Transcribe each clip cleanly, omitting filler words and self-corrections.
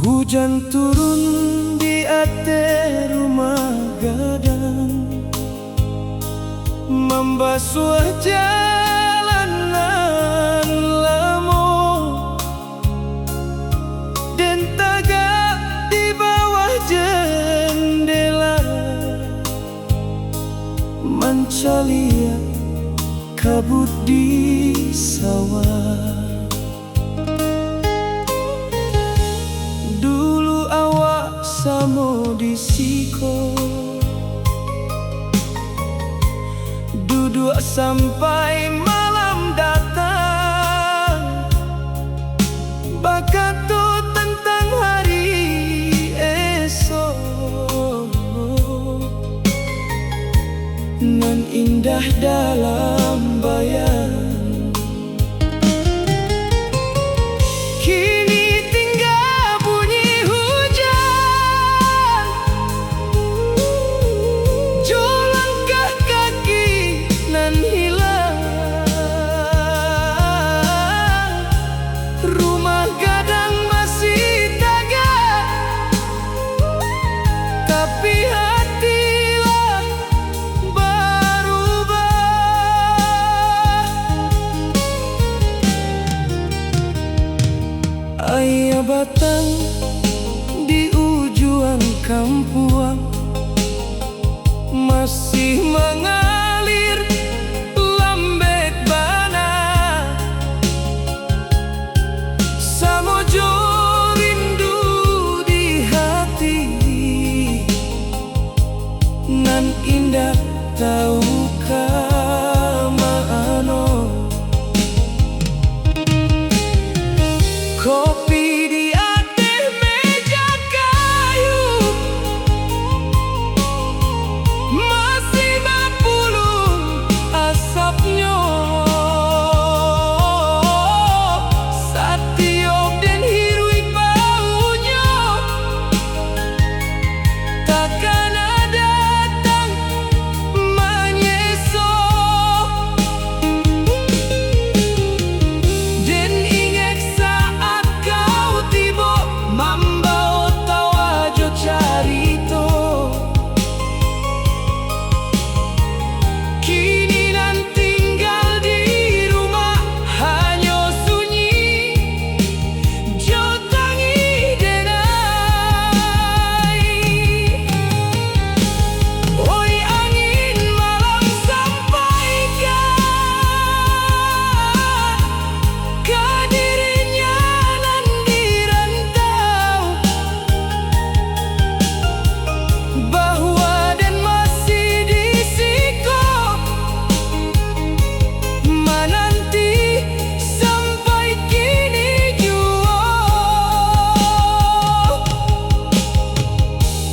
Hujan turun di atas rumah gadang, membasuh jalanan lamo, dan tagak di bawah jendela mencalia kabut di sawah. Samo di siko, duduk sampai malam datang, bakatu tentang hari esok, nan indah dalam bayang. Ayah batang di ujung kampung masih mengalir lambat bana, samojo rindu di hati, nan indah tahukah ma'ano. Kopi di atas meja kayu masih berpulung asapnya, satiup dan hirui baunya, takkan ada datang menyesal. Dan ingat saat kau tiba membawa tawa jo carito, kini nan tinggal di rumah hanya sunyi, jo tangi denai. Oi angin malam sampaikan kehadirannya nan di rantau, bahwa dan masih di siko menanti sampai kini jua.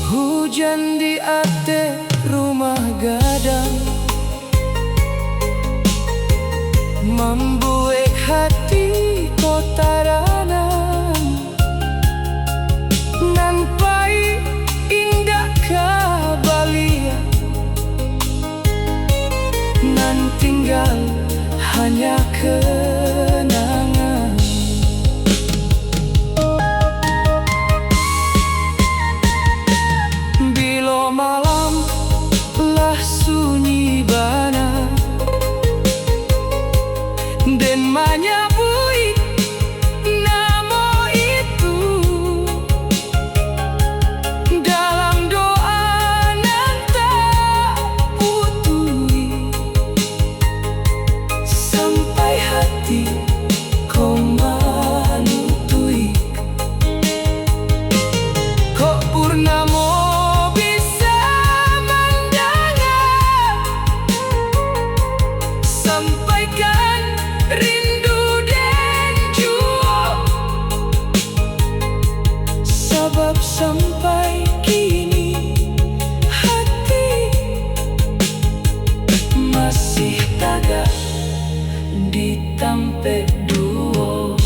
Hujan di atas rumah gadang membuat hati kotaranan, nan pai indah kabalia, nan tinggal hanya kenangan. Bila malam lah sunyi bana, dan menyebut nama itu dalam doa nan tak putui, sampai hati kau manutui. Kok purnama bisa mendengar, sampaikan rindu dan jua, sebab sampai kini hati masih tagak ditampe duo.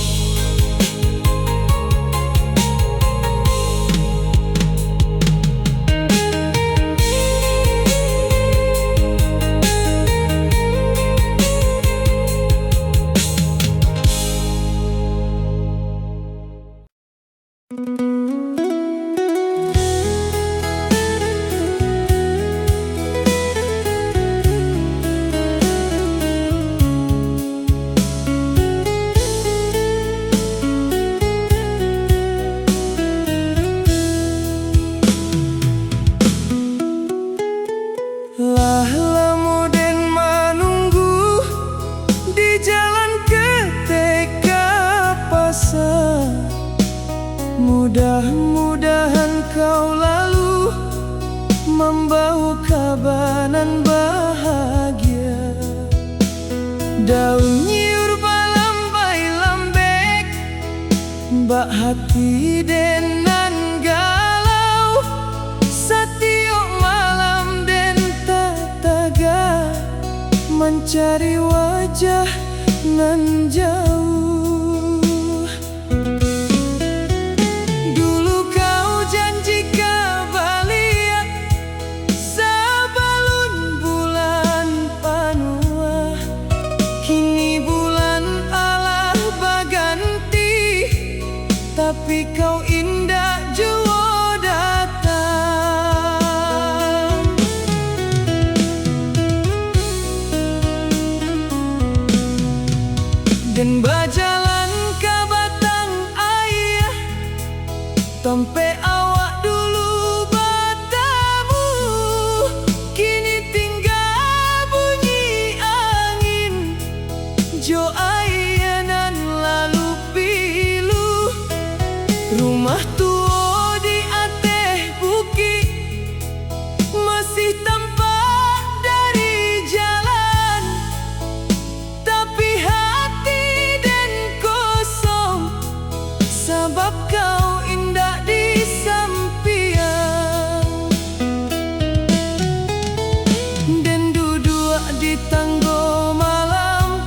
Mudah-mudahan kau lalu membawa kabanan bahagia. Daun nyiur balambai lambek, bak hati denan galau. Setiap malam den tataga mencari wajah nan jauh. Dulu kau janji kabalia sebelum bulan panua. Kini bulan Allah baganti, tapi kau indah jua datang. Dan berjalan ke batang ayah, tempe awak dulu bertemu. Kini tinggal bunyi angin, jo ayah nan lalu pilu. Rumah tua di atas bukit masih tampak dari jalan, tapi hati dan kosong sebab kau indah di sampian. Dan duduk di tangga malam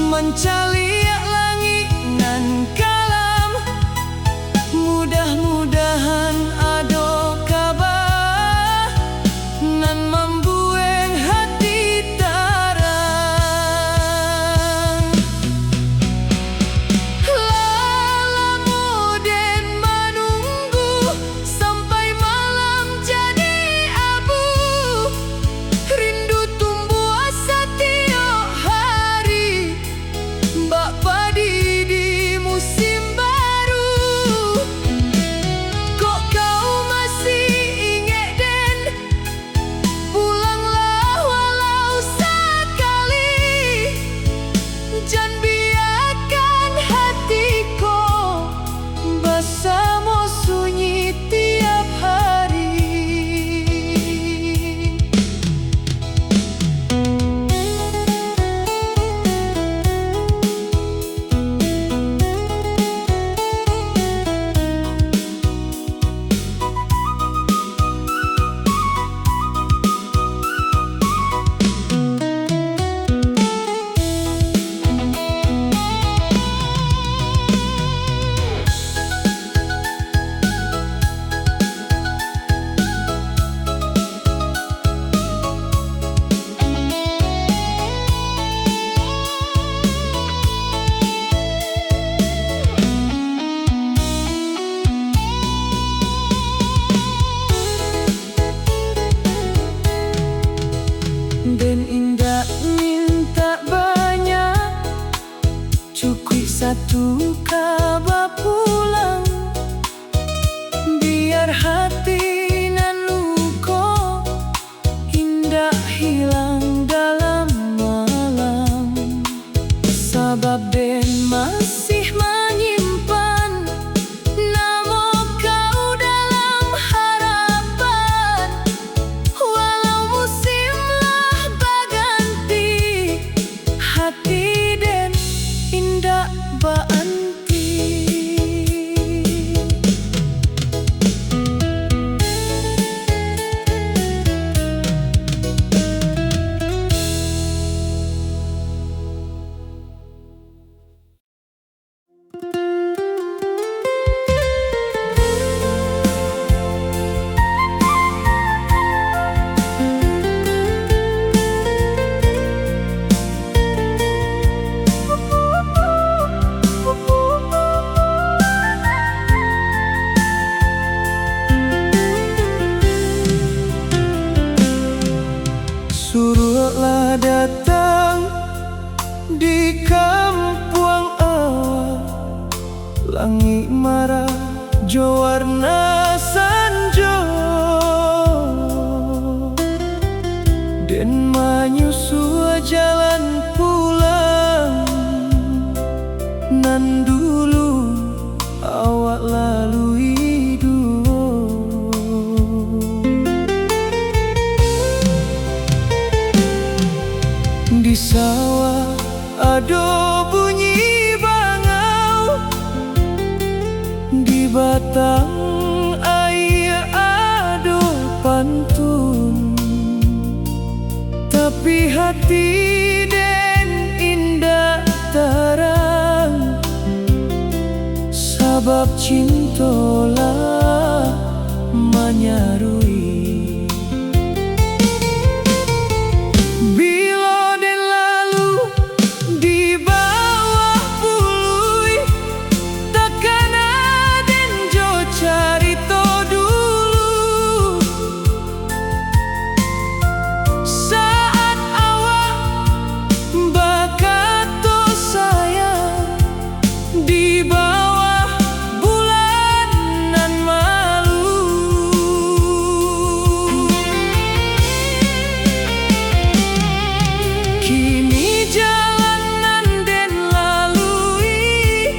mencari langit nan kalam. Mudah-mudahan ada kabar nan membueng hati tarang. Lalamu den menunggu sampai malam jadi abu. Rindu tumbuh setiap hari, bak padi di musim baru. Kok kau masih ingat den? Pulanglah walau sekali, jangan biarkan hatiku bersama sunyi tiap hari. Dan indah minta banyak, cukup satu kabar pulang. Biar hati nan luka indah hilang dalam malam. Sebab den masih menyimpan nama kau dalam harapan. Walau musimlah berganti, hati den indah beranti. Suruhlah datang di kampung awak, langit marah jo warna sanjo. Den menyusul jalan pulang nan dulu awak di batang air ado pantun, tapi hati den indah tarang, sabab cintolah menyarui. Bila den lalu di bawah bului, takkan den jo carito dulu. Saat awak bakato sayang di bawah bulan nan malu. Kini jalanan den lalui,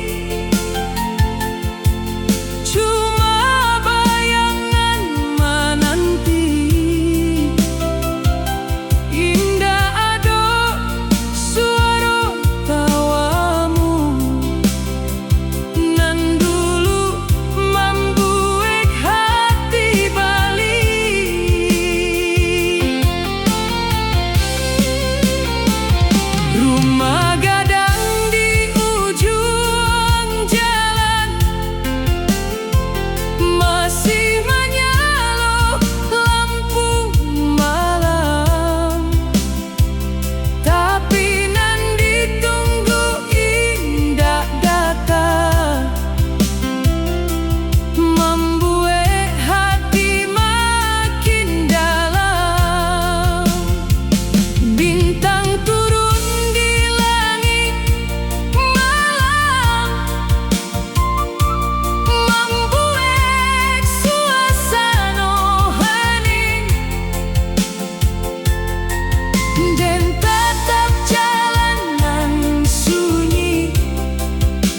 cuma bayangan menanti. Indah ado suara tawamu, nan dulu membuat hati balik. Rumah gadang di ujung jalan, masih menyala lampu malam, tapi nan ditunggu indah datang, membuat hati makin dalam. Bintang turun di langit malam, membuat suasana hening, dan tetap jalanan sunyi,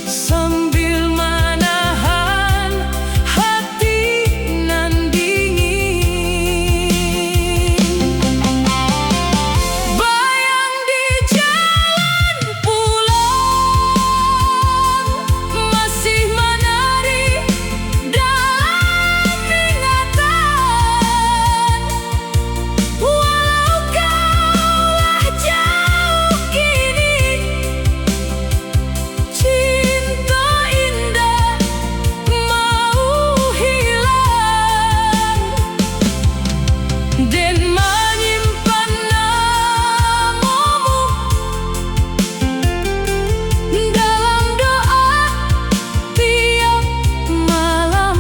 sambil menahan hati nan dingin. Bayang di jalan pulang, masih menari dalam ingatan. Walau kaulah jauh kini, cinta indah mau hilang, dan menyimpan namamu dalam doa tiap malam.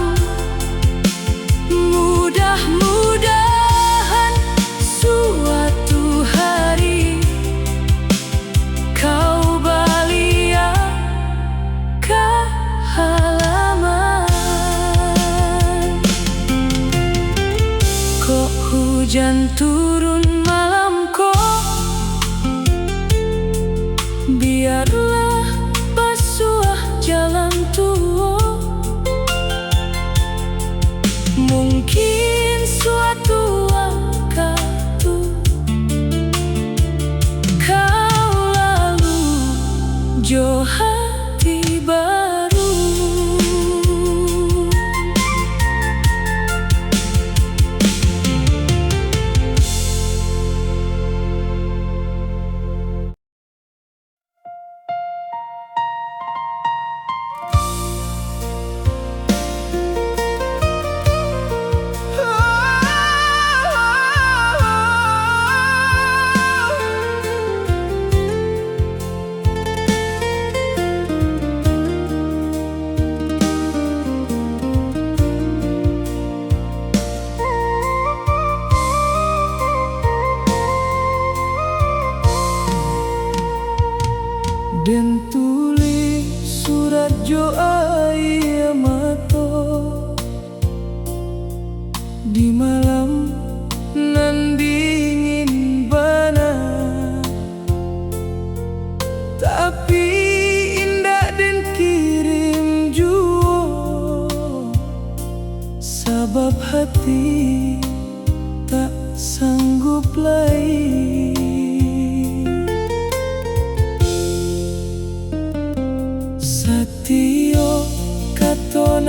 Mudah-mudahan suatu hari kau balia ke halaman. Kok hujan turun malam kok, biarlah basuh jalan tua. Mungkin suatu waktu kau lalu jo hati baru. Den tulis surat jo aya mato, di malam nan dingin bana, tapi indah den kirim juo, sabab hati tak sanggup lagi. Satyo katon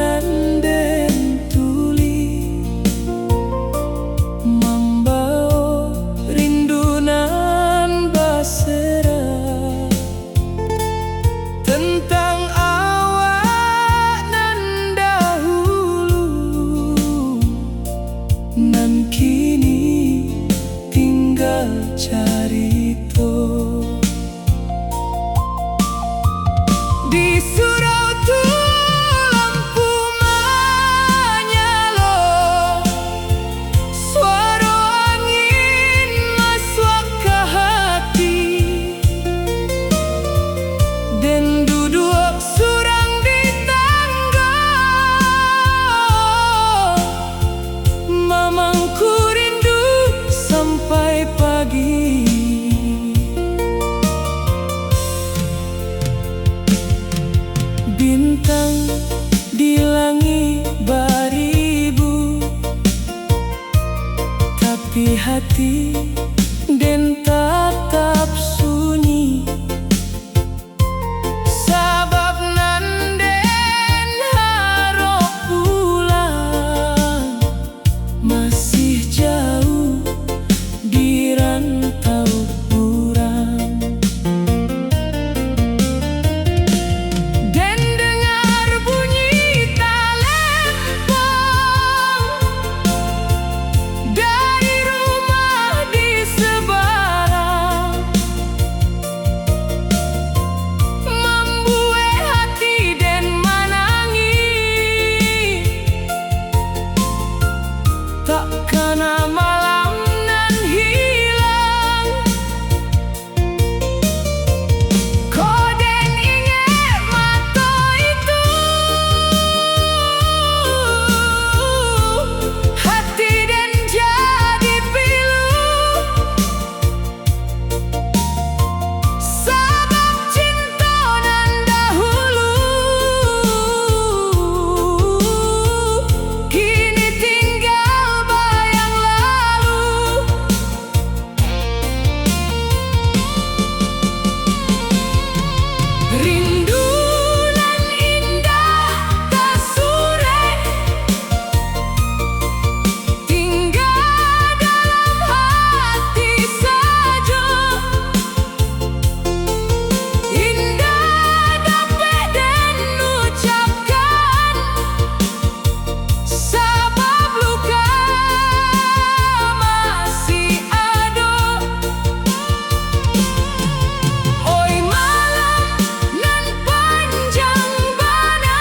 hati dan tatap sunyi. Sabab nanden harap pulang, masih jauh di rantau urang. Dan dengar bunyi talempong dari rumah di seberang, membuat hati dan menangis. Takkan malam nan hilang, kau dan ingat mata itu, hati dan jadi pilu. Sabab cinta nan dahulu kini tinggal bayang lalu. Rindu nan indah tak sure, tinggal dalam hati saja. Indah dapat dan ucapkan, sabab luka masih ada. Oi malam nan panjang bana,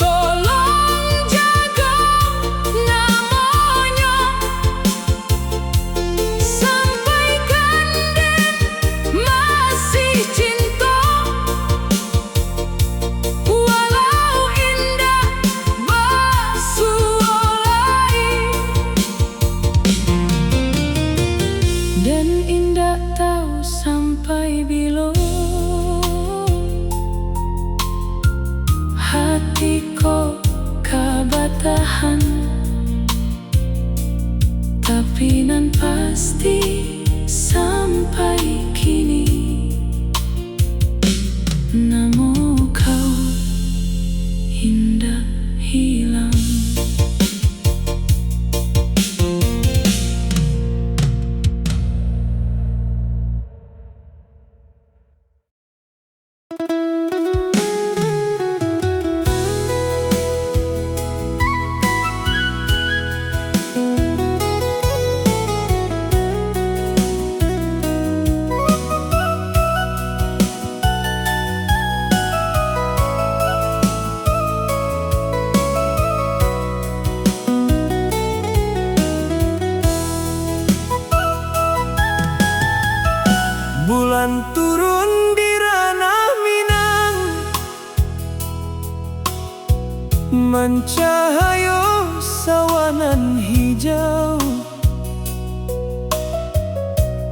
tolong jaga namanya. Sampaikan dan masih cinta, walau indah basuolai. Dan indah tahu sampai bila hati kau kabatahan, tapi nan pasti sampai kini namo kau indah hilang. Bulan turun di ranah Minang, mencahayo sawanan hijau.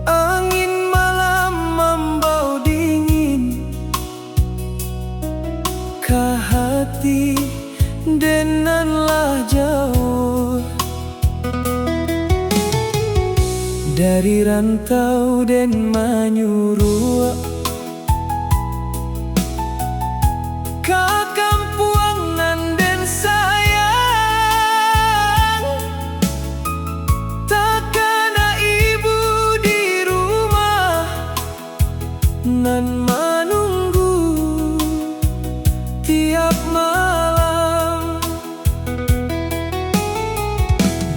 Angin malam membau dingin ke hati denanlah jauh. Dari rantau dan menyuruh ke kampuangan dan sayang, tak kena ibu di rumah nan menunggu tiap malam.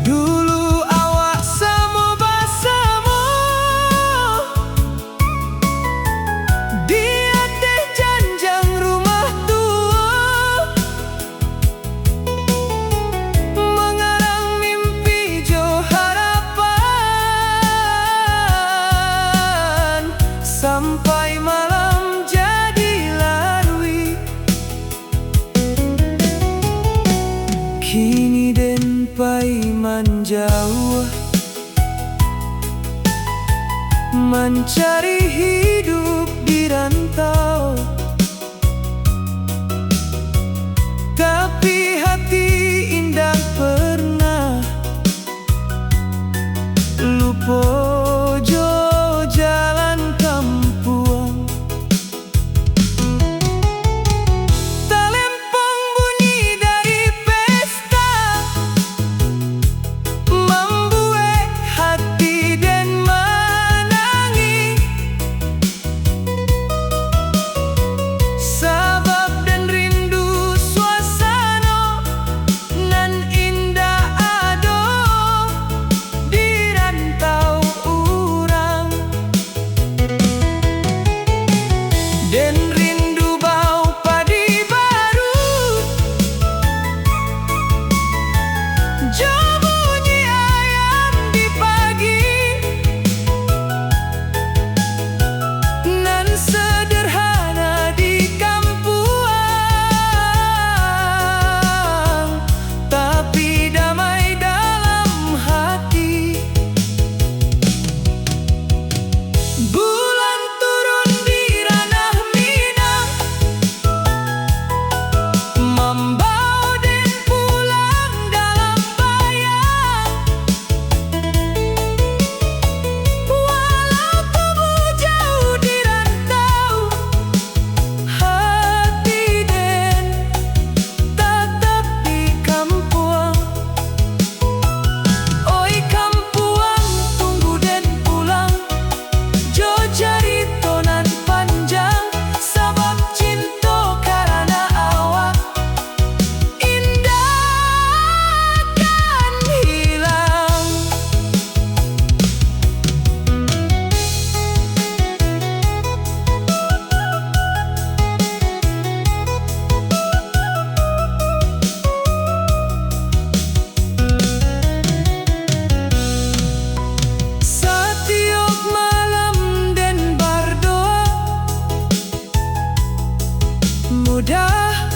Dulu awak sama bersama di atas janjang rumah tua, mengarang mimpi jo harapan, sampai malam jadi larui. Kini den pai menjauh, mencari hidup di rantau, tapi hati indah pernah sudah